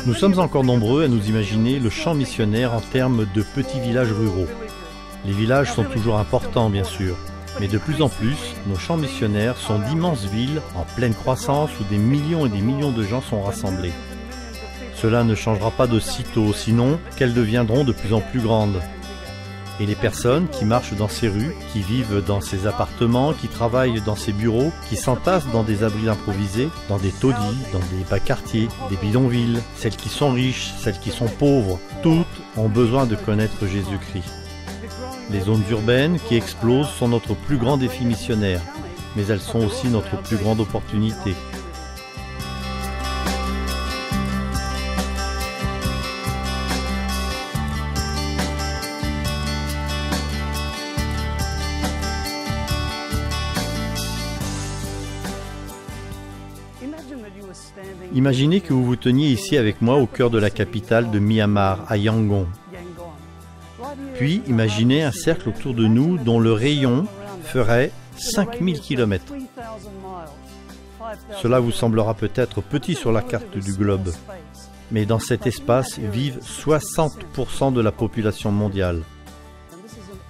Nous sommes encore nombreux à nous imaginer le champ missionnaire en termes de petits villages ruraux. Les villages sont toujours importants, bien sûr, mais de plus en plus, nos champs missionnaires sont d'immenses villes en pleine croissance où des millions et des millions de gens sont rassemblés. Cela ne changera pas de sitôt, sinon qu'elles deviendront de plus en plus grandes. Et les personnes qui marchent dans ces rues, qui vivent dans ces appartements, qui travaillent dans ces bureaux, qui s'entassent dans des abris improvisés, dans des taudis, dans des bas quartiers, des bidonvilles, celles qui sont riches, celles qui sont pauvres, toutes ont besoin de connaître Jésus-Christ. Les zones urbaines qui explosent sont notre plus grand défi missionnaire, mais elles sont aussi notre plus grande opportunité. Imaginez que vous vous teniez ici avec moi au cœur de la capitale de Myanmar, à Yangon. Puis imaginez un cercle autour de nous dont le rayon ferait 5000 km. Cela vous semblera peut-être petit sur la carte du globe, mais dans cet espace vivent 60% de la population mondiale.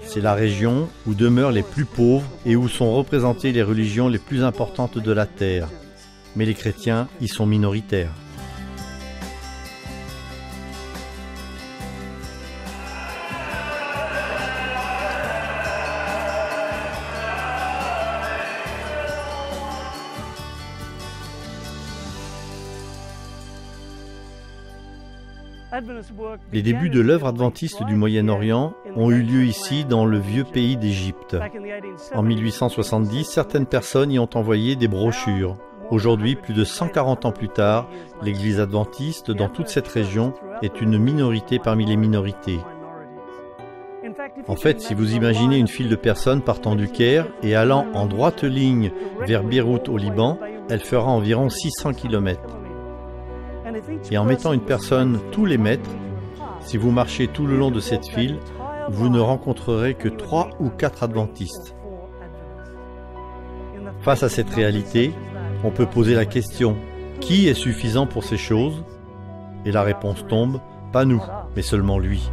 C'est la région où demeurent les plus pauvres et où sont représentées les religions les plus importantes de la Terre. Mais les chrétiens y sont minoritaires. Les débuts de l'œuvre adventiste du Moyen-Orient ont eu lieu ici dans le vieux pays d'Égypte. En 1870, certaines personnes y ont envoyé des brochures. Aujourd'hui, plus de 140 ans plus tard, l'Église adventiste dans toute cette région est une minorité parmi les minorités. En fait, si vous imaginez une file de personnes partant du Caire et allant en droite ligne vers Beyrouth au Liban, elle fera environ 600 km. Et en mettant une personne tous les mètres, si vous marchez tout le long de cette file, vous ne rencontrerez que 3 ou 4 adventistes. Face à cette réalité, on peut poser la question, qui est suffisant pour ces choses? Et la réponse tombe, pas nous, mais seulement lui.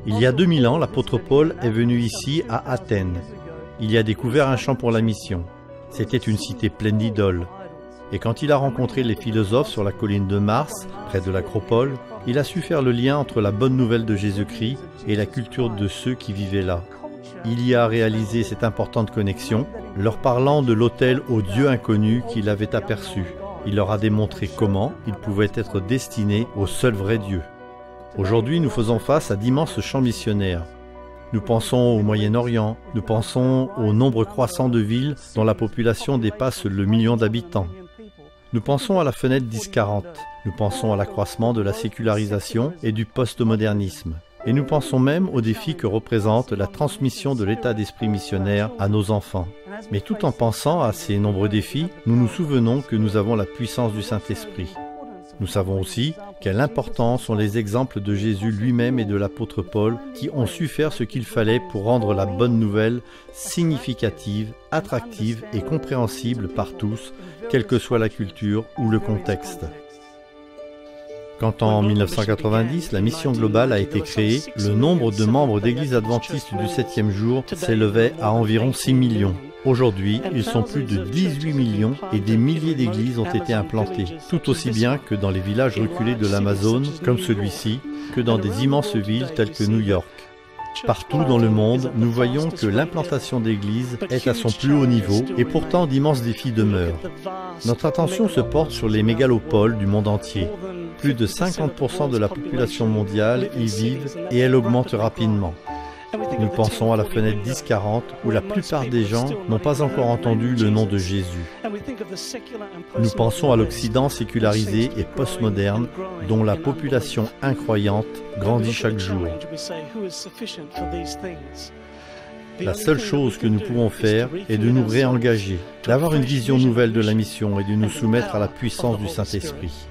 Il y a 2000 ans, l'apôtre Paul est venu ici à Athènes. Il y a découvert un champ pour la mission. C'était une cité pleine d'idoles. Et quand il a rencontré les philosophes sur la colline de Mars, près de l'Acropole, il a su faire le lien entre la bonne nouvelle de Jésus-Christ et la culture de ceux qui vivaient là. Il y a réalisé cette importante connexion, leur parlant de l'autel au Dieu inconnu qu'il avait aperçu. Il leur a démontré comment il pouvait être destiné au seul vrai Dieu. Aujourd'hui, nous faisons face à d'immenses champs missionnaires. Nous pensons au Moyen-Orient, nous pensons au nombre croissant de villes dont la population dépasse le 1 million d'habitants. Nous pensons à la fenêtre 1040, nous pensons à l'accroissement de la sécularisation et du postmodernisme. Et nous pensons même aux défis que représente la transmission de l'état d'esprit missionnaire à nos enfants. Mais tout en pensant à ces nombreux défis, nous nous souvenons que nous avons la puissance du Saint-Esprit. Nous savons aussi quelle importance ont les exemples de Jésus lui-même et de l'apôtre Paul qui ont su faire ce qu'il fallait pour rendre la bonne nouvelle significative, attractive et compréhensible par tous, quelle que soit la culture ou le contexte. Quand en 1990, la mission globale a été créée, le nombre de membres d'églises adventistes du 7e jour s'élevait à environ 6 millions. Aujourd'hui, ils sont plus de 18 millions et des milliers d'églises ont été implantées, tout aussi bien que dans les villages reculés de l'Amazone, comme celui-ci, que dans des immenses villes telles que New York. Partout dans le monde, nous voyons que l'implantation d'églises est à son plus haut niveau et pourtant d'immenses défis demeurent. Notre attention se porte sur les mégalopoles du monde entier. Plus de 50% de la population mondiale y vivent et elle augmente rapidement. Nous pensons à la fenêtre 1040 où la plupart des gens n'ont pas encore entendu le nom de Jésus. Nous pensons à l'Occident sécularisé et postmoderne dont la population incroyante grandit chaque jour. La seule chose que nous pouvons faire est de nous réengager, d'avoir une vision nouvelle de la mission et de nous soumettre à la puissance du Saint-Esprit.